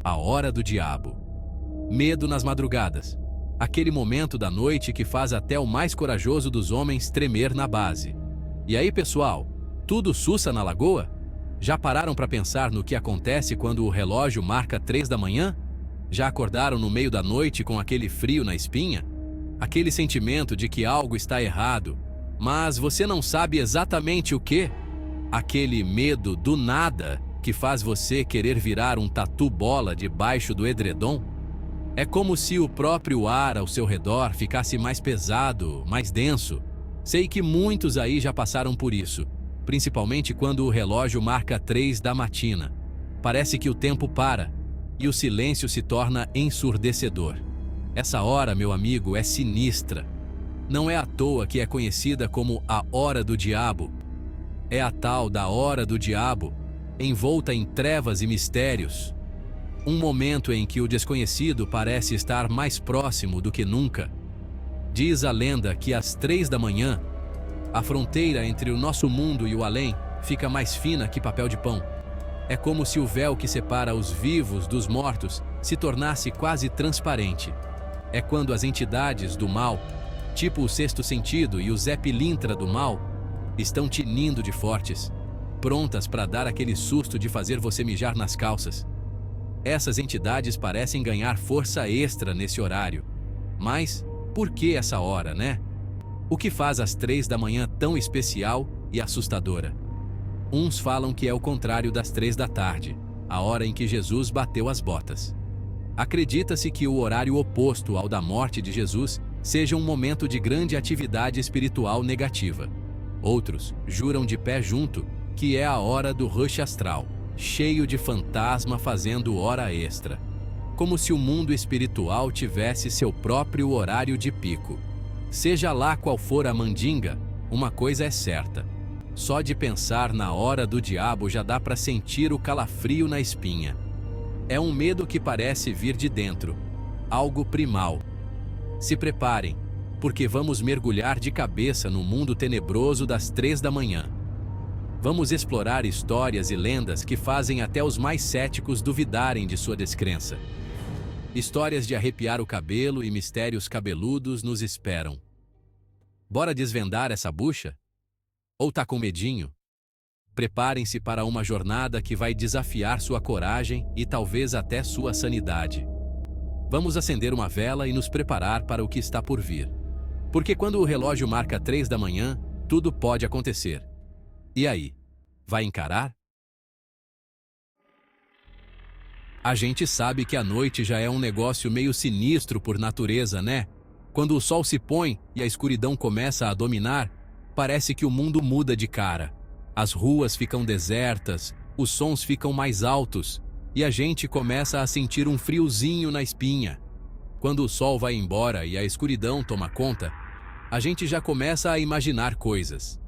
A hora do diabo. Medo nas madrugadas. Aquele momento da noite que faz até o mais corajoso dos homens tremer na base. E aí, pessoal, tudo sussa na lagoa? Já pararam para pensar no que acontece quando o relógio marca 3 da manhã? Já acordaram no meio da noite com aquele frio na espinha? Aquele sentimento de que algo está errado, mas você não sabe exatamente o que? Aquele medo do nada que faz você querer virar um tatu-bola debaixo do edredom? É como se o próprio ar ao seu redor ficasse mais pesado, mais denso. Sei que muitos aí já passaram por isso, principalmente quando o relógio marca 3 da matina. Parece que o tempo para e o silêncio se torna ensurdecedor. Essa hora, meu amigo, é sinistra. Não é à toa que é conhecida como a hora do diabo. É a tal da hora do diabo, envolta em trevas e mistérios. Um momento em que o desconhecido parece estar mais próximo do que nunca. Diz a lenda que às 3 da manhã, a fronteira entre o nosso mundo e o além fica mais fina que papel de pão. É como se o véu que separa os vivos dos mortos se tornasse quase transparente. É quando as entidades do mal, tipo o Sexto Sentido e o Zé Pilintra do mal, estão tinindo de fortes, prontas para dar aquele susto de fazer você mijar nas calças. Essas entidades parecem ganhar força extra nesse horário. Mas por que essa hora, né? O que faz às 3 da manhã tão especial e assustadora? Uns falam que é o contrário das 3 da tarde, a hora em que Jesus bateu as botas. Acredita-se que o horário oposto ao da morte de Jesus seja um momento de grande atividade espiritual negativa. Outros juram de pé junto que é a hora do rush astral, cheio de fantasma fazendo hora extra. Como se o mundo espiritual tivesse seu próprio horário de pico. Seja lá qual for a mandinga, uma coisa é certa. Só de pensar na hora do diabo já dá para sentir o calafrio na espinha. É um medo que parece vir de dentro, algo primal. Se preparem, porque vamos mergulhar de cabeça no mundo tenebroso das 3 da manhã. Vamos explorar histórias e lendas que fazem até os mais céticos duvidarem de sua descrença. Histórias de arrepiar o cabelo e mistérios cabeludos nos esperam. Bora desvendar essa bucha? Ou tá com medinho? Preparem-se para uma jornada que vai desafiar sua coragem e talvez até sua sanidade. Vamos acender uma vela e nos preparar para o que está por vir. Porque quando o relógio marca 3 da manhã, tudo pode acontecer. E aí, vai encarar? A gente sabe que a noite já é um negócio meio sinistro por natureza, né? Quando o sol se põe e a escuridão começa a dominar, parece que o mundo muda de cara. As ruas ficam desertas, os sons ficam mais altos e a gente começa a sentir um friozinho na espinha. Quando o sol vai embora e a escuridão toma conta, a gente já começa a imaginar coisas.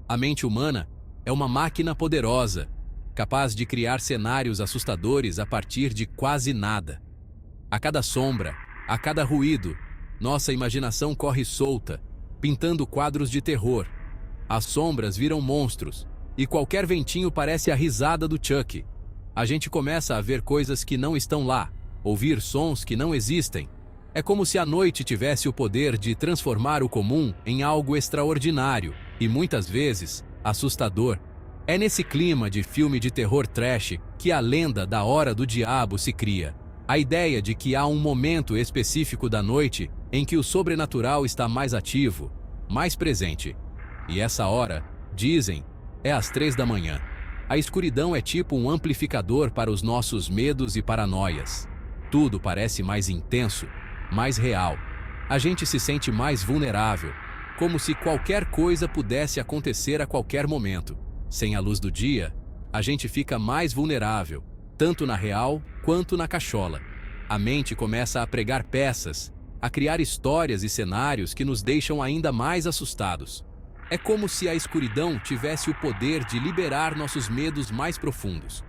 A mente humana é uma máquina poderosa, capaz de criar cenários assustadores a partir de quase nada. A cada sombra, a cada ruído, nossa imaginação corre solta, pintando quadros de terror. As sombras viram monstros, e qualquer ventinho parece a risada do Chuck. A gente começa a ver coisas que não estão lá, ouvir sons que não existem. É como se a noite tivesse o poder de transformar o comum em algo extraordinário, e muitas vezes, assustador. É nesse clima de filme de terror trash que a lenda da hora do diabo se cria. A ideia de que há um momento específico da noite em que o sobrenatural está mais ativo, mais presente. E essa hora, dizem, é às 3 da manhã. A escuridão é tipo um amplificador para os nossos medos e paranoias. Tudo parece mais intenso, mais real. A gente se sente mais vulnerável, como se qualquer coisa pudesse acontecer a qualquer momento. Sem a luz do dia, a gente fica mais vulnerável, tanto na real quanto na cachola. A mente começa a pregar peças, a criar histórias e cenários que nos deixam ainda mais assustados. É como se a escuridão tivesse o poder de liberar nossos medos mais profundos.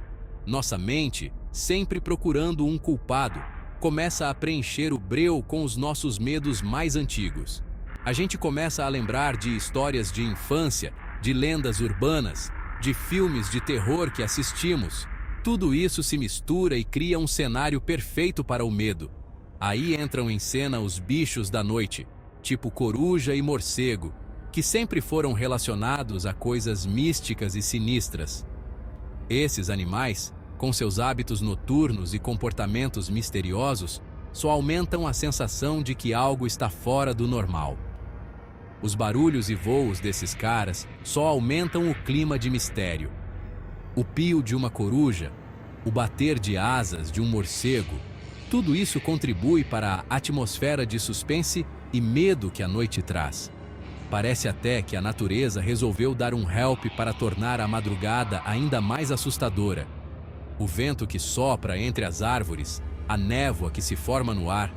Nossa mente, sempre procurando um culpado, começa a preencher o breu com os nossos medos mais antigos. A gente começa a lembrar de histórias de infância, de lendas urbanas, de filmes de terror que assistimos. Tudo isso se mistura e cria um cenário perfeito para o medo. Aí entram em cena os bichos da noite, tipo coruja e morcego, que sempre foram relacionados a coisas místicas e sinistras. Esses animais, com seus hábitos noturnos e comportamentos misteriosos, só aumentam a sensação de que algo está fora do normal. Os barulhos e voos desses caras só aumentam o clima de mistério. O pio de uma coruja, o bater de asas de um morcego, tudo isso contribui para a atmosfera de suspense e medo que a noite traz. Parece até que a natureza resolveu dar um help para tornar a madrugada ainda mais assustadora. O vento que sopra entre as árvores, a névoa que se forma no ar,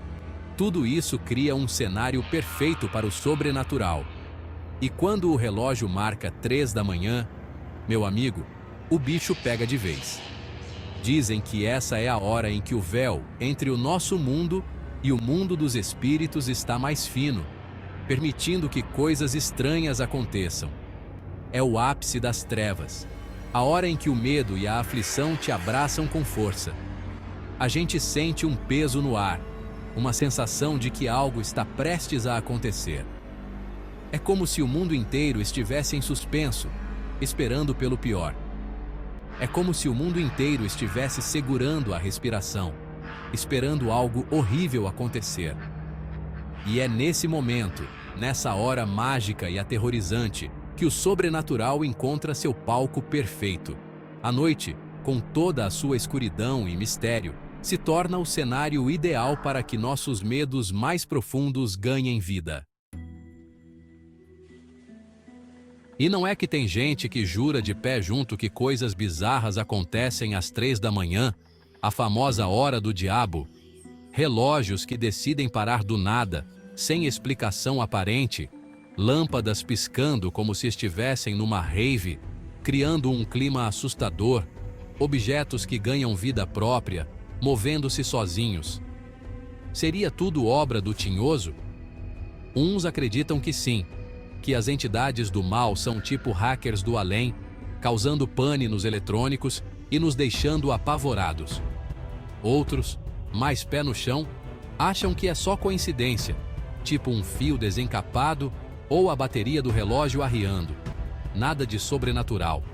tudo isso cria um cenário perfeito para o sobrenatural. E quando o relógio marca 3 da manhã, meu amigo, o bicho pega de vez. Dizem que essa é a hora em que o véu entre o nosso mundo e o mundo dos espíritos está mais fino, permitindo que coisas estranhas aconteçam. É o ápice das trevas, a hora em que o medo e a aflição te abraçam com força. A gente sente um peso no ar, uma sensação de que algo está prestes a acontecer. É como se o mundo inteiro estivesse em suspenso, esperando pelo pior. É como se o mundo inteiro estivesse segurando a respiração, esperando algo horrível acontecer. E é nesse momento, nessa hora mágica e aterrorizante, que o sobrenatural encontra seu palco perfeito. A noite, com toda a sua escuridão e mistério, se torna o cenário ideal para que nossos medos mais profundos ganhem vida. E não é que tem gente que jura de pé junto que coisas bizarras acontecem às 3 da manhã, a famosa hora do diabo. Relógios que decidem parar do nada, sem explicação aparente, lâmpadas piscando como se estivessem numa rave, criando um clima assustador, objetos que ganham vida própria, movendo-se sozinhos. Seria tudo obra do tinhoso? Uns acreditam que sim, que as entidades do mal são tipo hackers do além, causando pane nos eletrônicos e nos deixando apavorados. Outros, mais pé no chão, acham que é só coincidência, tipo um fio desencapado ou a bateria do relógio arriando. Nada de sobrenatural.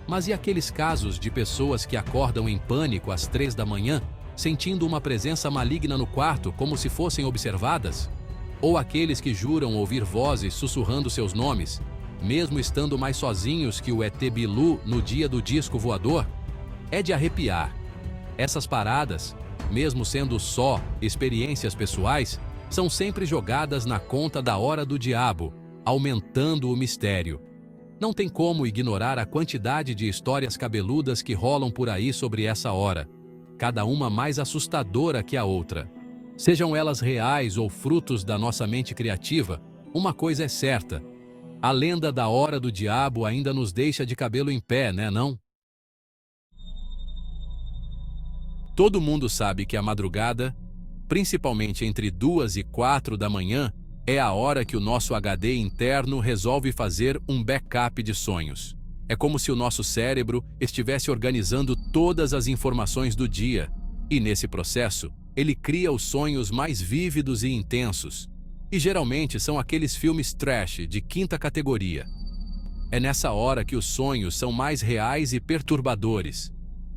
Mas e aqueles casos de pessoas que acordam em pânico às 3 da manhã, sentindo uma presença maligna no quarto como se fossem observadas? Ou aqueles que juram ouvir vozes sussurrando seus nomes, mesmo estando mais sozinhos que o ET Bilu no dia do disco voador? É de arrepiar. Essas paradas, mesmo sendo só experiências pessoais, são sempre jogadas na conta da hora do diabo, aumentando o mistério. Não tem como ignorar a quantidade de histórias cabeludas que rolam por aí sobre essa hora, cada uma mais assustadora que a outra. Sejam elas reais ou frutos da nossa mente criativa, uma coisa é certa: a lenda da hora do diabo ainda nos deixa de cabelo em pé, né, não? Todo mundo sabe que a madrugada, principalmente entre 2 e 4 da manhã, é a hora que o nosso HD interno resolve fazer um backup de sonhos. É como se o nosso cérebro estivesse organizando todas as informações do dia, e nesse processo, ele cria os sonhos mais vívidos e intensos. E geralmente são aqueles filmes trash de 5ª categoria. É nessa hora que os sonhos são mais reais e perturbadores.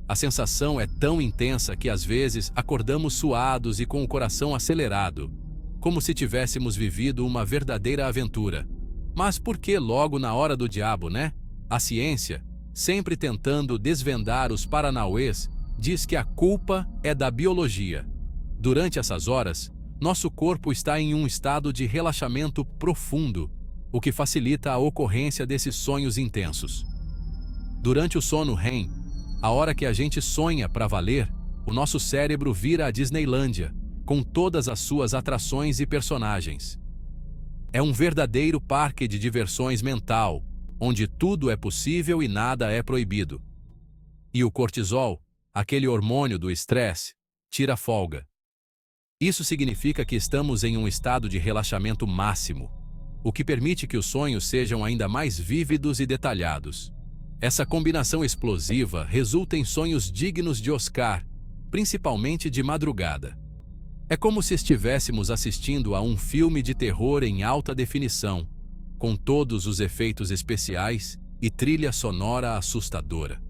A sensação é tão intensa que às vezes acordamos suados e com o coração acelerado, como se tivéssemos vivido uma verdadeira aventura. Mas por que logo na hora do diabo, né? A ciência, sempre tentando desvendar os paranauês, diz que a culpa é da biologia. Durante essas horas, nosso corpo está em um estado de relaxamento profundo, o que facilita a ocorrência desses sonhos intensos. Durante o sono REM, a hora que a gente sonha para valer, o nosso cérebro vira a Disneylândia, com todas as suas atrações e personagens. É um verdadeiro parque de diversões mental, onde tudo é possível e nada é proibido. E o cortisol, aquele hormônio do estresse, tira folga. Isso significa que estamos em um estado de relaxamento máximo, o que permite que os sonhos sejam ainda mais vívidos e detalhados. Essa combinação explosiva resulta em sonhos dignos de Oscar, principalmente de madrugada. É como se estivéssemos assistindo a um filme de terror em alta definição, com todos os efeitos especiais e trilha sonora assustadora.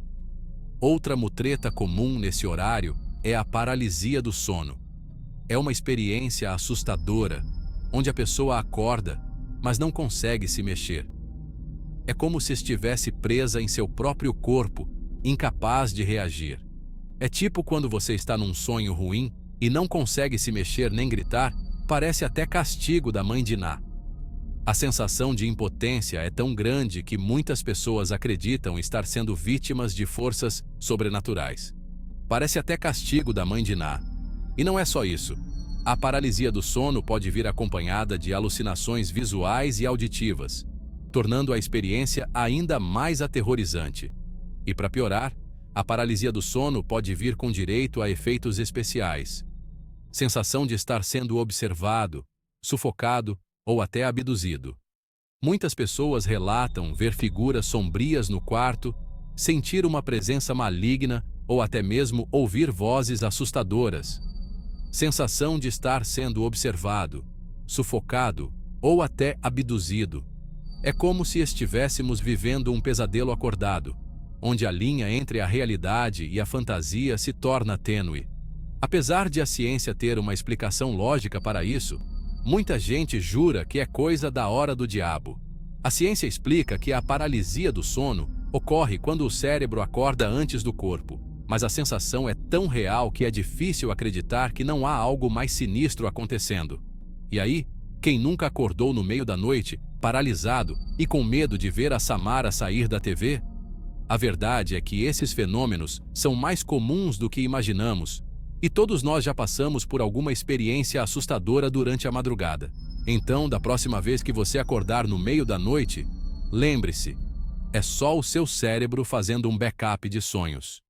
Outra mutreta comum nesse horário é a paralisia do sono. É uma experiência assustadora, onde a pessoa acorda, mas não consegue se mexer. É como se estivesse presa em seu próprio corpo, incapaz de reagir. É tipo quando você está num sonho ruim e não consegue se mexer nem gritar, parece até castigo da mãe de Ná. A sensação de impotência é tão grande que muitas pessoas acreditam estar sendo vítimas de forças sobrenaturais. Parece até castigo da mãe de Ná. E não é só isso. A paralisia do sono pode vir acompanhada de alucinações visuais e auditivas, tornando a experiência ainda mais aterrorizante. E para piorar, a paralisia do sono pode vir com direito a efeitos especiais. Sensação de estar sendo observado, sufocado ou até abduzido. Muitas pessoas relatam ver figuras sombrias no quarto, sentir uma presença maligna ou até mesmo ouvir vozes assustadoras. Sensação de estar sendo observado, sufocado ou até abduzido. É como se estivéssemos vivendo um pesadelo acordado, onde a linha entre a realidade e a fantasia se torna tênue. Apesar de a ciência ter uma explicação lógica para isso, muita gente jura que é coisa da hora do diabo. A ciência explica que a paralisia do sono ocorre quando o cérebro acorda antes do corpo, mas a sensação é tão real que é difícil acreditar que não há algo mais sinistro acontecendo. E aí, quem nunca acordou no meio da noite, paralisado e com medo de ver a Samara sair da TV? A verdade é que esses fenômenos são mais comuns do que imaginamos, e todos nós já passamos por alguma experiência assustadora durante a madrugada. Então, da próxima vez que você acordar no meio da noite, lembre-se, é só o seu cérebro fazendo um backup de sonhos.